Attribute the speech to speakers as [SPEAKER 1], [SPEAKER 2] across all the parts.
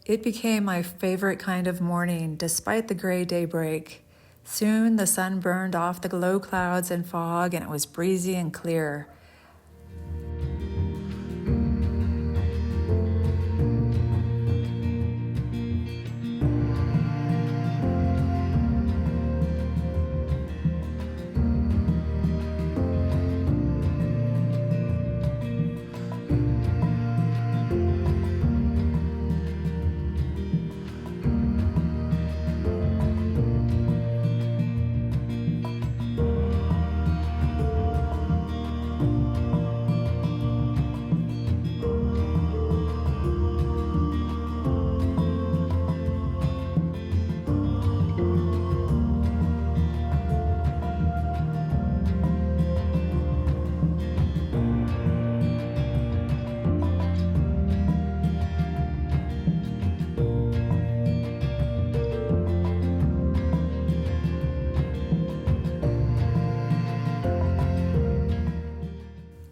[SPEAKER 1] It became my favorite kind of morning, despite the gray daybreak. Soon the sun burned off the low clouds and fog, and it was breezy and clear.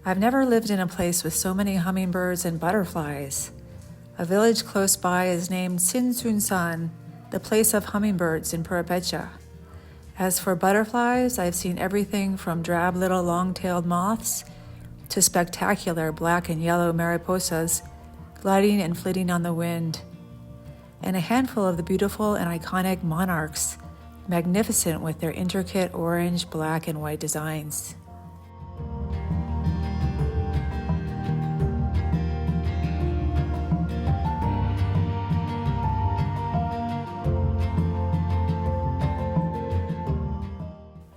[SPEAKER 1] I've never lived in a place with so many hummingbirds and butterflies. A village close by is named Sinsunsan, the place of hummingbirds in Purepecha. As for butterflies, I've seen everything from drab little long-tailed moths to spectacular black and yellow mariposas gliding and flitting on the wind, and a handful of the beautiful and iconic monarchs, magnificent with their intricate orange, black, and white designs.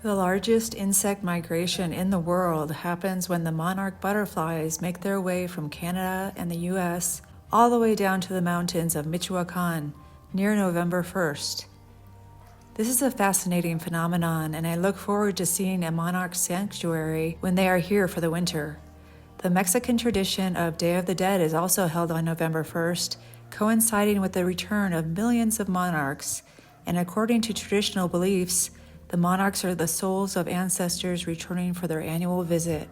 [SPEAKER 1] The largest insect migration in the world happens when the monarch butterflies make their way from Canada and the US all the way down to the mountains of Michoacan near November 1st. This is a fascinating phenomenon, and I look forward to seeing a monarch sanctuary when they are here for the winter. The Mexican tradition of Day of the Dead is also held on November 1st, coinciding with the return of millions of monarchs, and according to traditional beliefs, the monarchs are the souls of ancestors returning for their annual visit.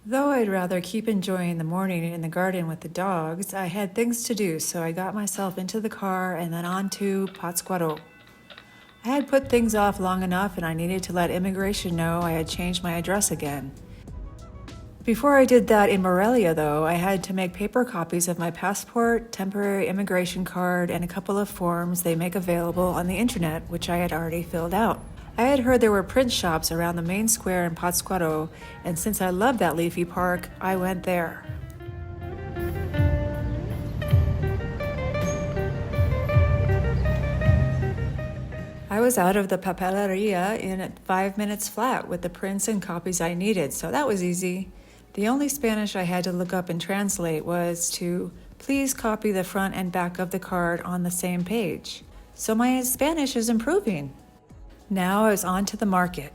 [SPEAKER 1] Though I'd rather keep enjoying the morning in the garden with the dogs, I had things to do, so I got myself into the car and then on to Patzcuaro. I had put things off long enough, and I needed to let immigration know I had changed my address again. Before I did that in Morelia, though, I had to make paper copies of my passport, temporary immigration card, and a couple of forms they make available on the internet, which I had already filled out. I had heard there were print shops around the main square in Patzcuaro, and since I loved that leafy park, I went there. I was out of the papeleria in 5 minutes flat with the prints and copies I needed, so that was easy. The only Spanish I had to look up and translate was to please copy the front and back of the card on the same page. So my Spanish is improving. Now I was on to the market.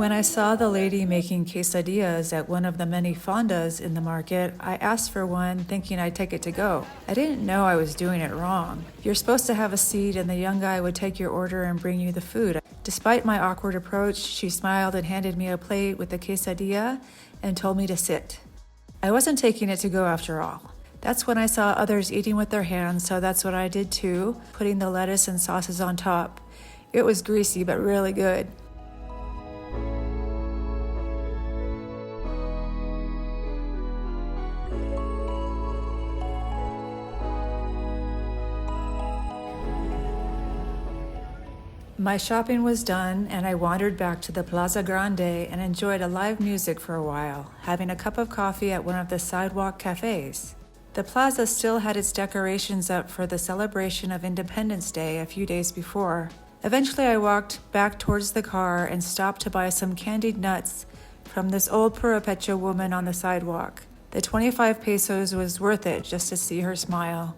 [SPEAKER 1] When I saw the lady making quesadillas at one of the many fondas in the market, I asked for one thinking I'd take it to go. I didn't know I was doing it wrong. You're supposed to have a seat and the young guy would take your order and bring you the food. Despite my awkward approach, she smiled and handed me a plate with the quesadilla and told me to sit. I wasn't taking it to go after all. That's when I saw others eating with their hands, so that's what I did too, putting the lettuce and sauces on top. It was greasy but really good. My shopping was done, and I wandered back to the Plaza Grande and enjoyed a live music for a while, having a cup of coffee at one of the sidewalk cafes. The plaza still had its decorations up for the celebration of Independence Day a few days before. Eventually, I walked back towards the car and stopped to buy some candied nuts from this old Purepecha woman on the sidewalk. The 25 pesos was worth it just to see her smile.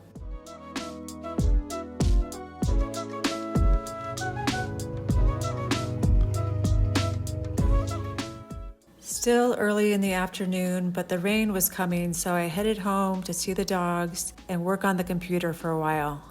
[SPEAKER 1] Still early in the afternoon, but the rain was coming, so I headed home to see the dogs and work on the computer for a while.